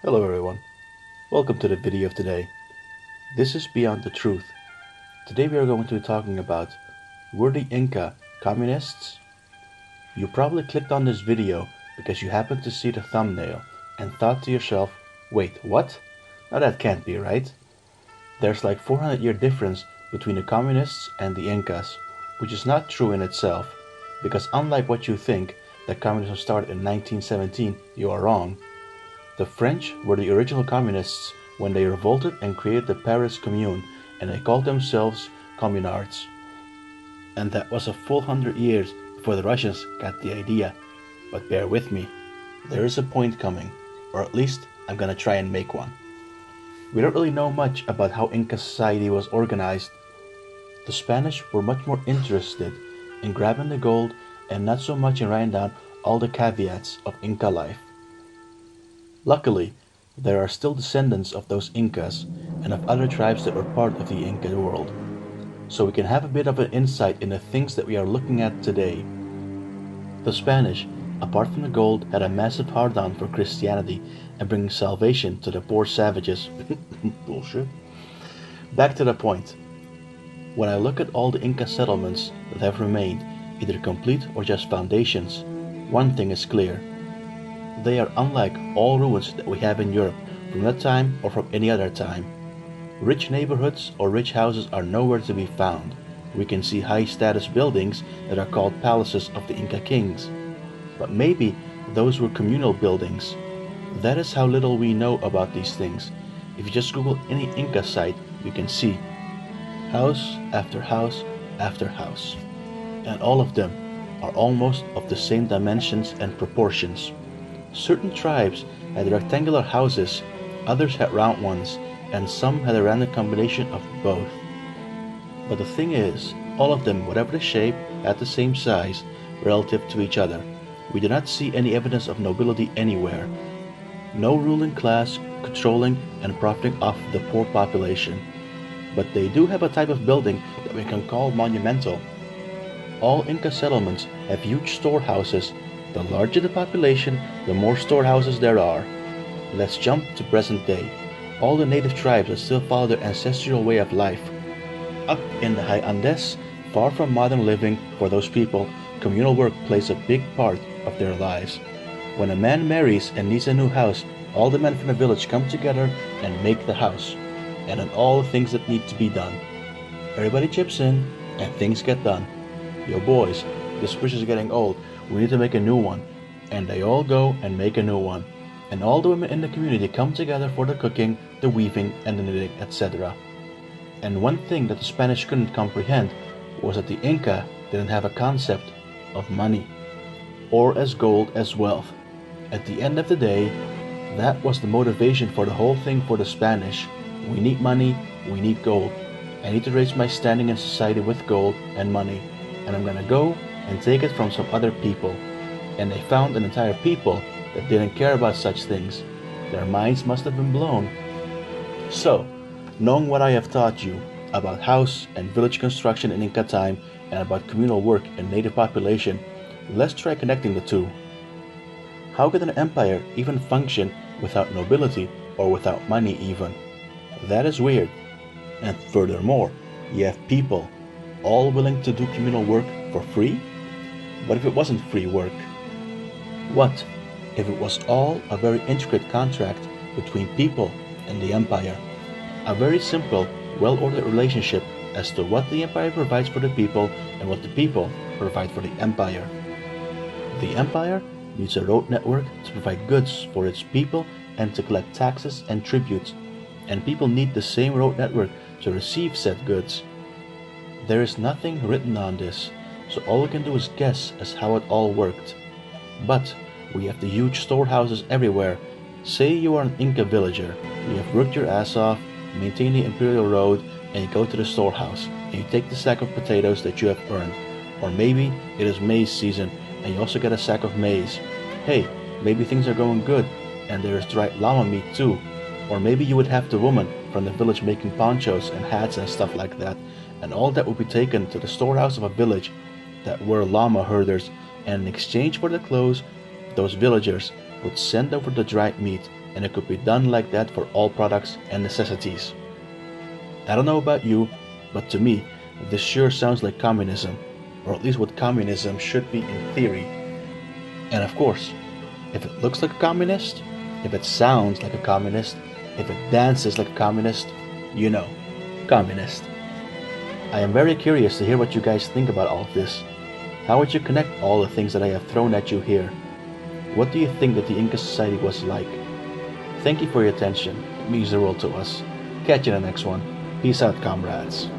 Hello everyone, welcome to the video of today. This is Beyond the Truth. Today we are going to be talking about, were the Inca communists? You probably clicked on this video because you happened to see the thumbnail and thought to yourself, wait, what? Now that can't be right. There's like 400-year difference between the communists and the Incas, which is not true in itself, because unlike what you think, that communism started in 1917, you are wrong. The French were the original communists when they revolted and created the Paris Commune, and they called themselves communards. And that was a full 100 years before the Russians got the idea. But bear with me, there is a point coming, or at least I'm gonna try and make one. We don't really know much about how Inca society was organized. The Spanish were much more interested in grabbing the gold and not so much in writing down all the caveats of Inca life. Luckily, there are still descendants of those Incas and of other tribes that were part of the Inca world, so we can have a bit of an insight in the things that we are looking at today. The Spanish, apart from the gold, had a massive hard-on for Christianity and bringing salvation to the poor savages. Bullshit. Back to the point. When I look at all the Inca settlements that have remained, either complete or just foundations, one thing is clear. They are unlike all ruins that we have in Europe from that time or from any other time. Rich neighborhoods or rich houses are nowhere to be found. We can see high-status buildings that are called palaces of the Inca kings. But maybe those were communal buildings. That is how little we know about these things. If you just Google any Inca site, you can see house after house after house. And all of them are almost of the same dimensions and proportions. Certain tribes had rectangular houses, others had round ones, and some had a random combination of both. But the thing is, all of them, whatever the shape, had the same size relative to each other. We do not see any evidence of nobility anywhere. No ruling class controlling and profiting off the poor population. But they do have a type of building that we can call monumental. All Inca settlements have huge storehouses. The larger the population, the more storehouses there are. Let's jump to present day. All the native tribes that still follow their ancestral way of life. Up in the high Andes, far from modern living, for those people, communal work plays a big part of their lives. When a man marries and needs a new house, all the men from the village come together and make the house, and then all the things that need to be done. Everybody chips in, and things get done. Yo boys, this bridge is getting old. We need to make a new one. And they all go and make a new one. And all the women in the community come together for the cooking, the weaving, and the knitting, etc. And one thing that the Spanish couldn't comprehend was that the Inca didn't have a concept of money, or as gold as wealth. At the end of the day, that was the motivation for the whole thing for the Spanish. We need money, we need gold. I need to raise my standing in society with gold and money, and I'm gonna go and take it from some other people. And they found an entire people that didn't care about such things. Their minds must have been blown. So, knowing what I have taught you about house and village construction in Inca time and about communal work and native population, let's try connecting the two. How could an empire even function without nobility or without money even? That is weird. And furthermore, you have people all willing to do communal work for free? What if it wasn't free work? What if it was all a very intricate contract between people and the empire? A very simple, well-ordered relationship as to what the empire provides for the people and what the people provide for the empire. The empire needs a road network to provide goods for its people and to collect taxes and tributes, and people need the same road network to receive said goods. There is nothing written on this, so all we can do is guess as how it all worked. But we have the huge storehouses everywhere. Say you are an Inca villager, you have worked your ass off, maintained the imperial road, and you go to the storehouse, and you take the sack of potatoes that you have earned. Or maybe it is maize season, and you also get a sack of maize. Hey, maybe things are going good, and there is dried llama meat too. Or maybe you would have the woman from the village making ponchos and hats and stuff like that, and all that would be taken to the storehouse of a village that were llama herders, and in exchange for the clothes, those villagers would send over the dried meat and it could be done like that for all products and necessities. I don't know about you, but to me, this sure sounds like communism, or at least what communism should be in theory. And of course, if it looks like a communist, if it sounds like a communist, if it dances like a communist, you know, communist. I am very curious to hear what you guys think about all of this. How would you connect all the things that I have thrown at you here? What do you think that the Inca society was like? Thank you for your attention. It means the world to us. Catch you in the next one. Peace out, comrades.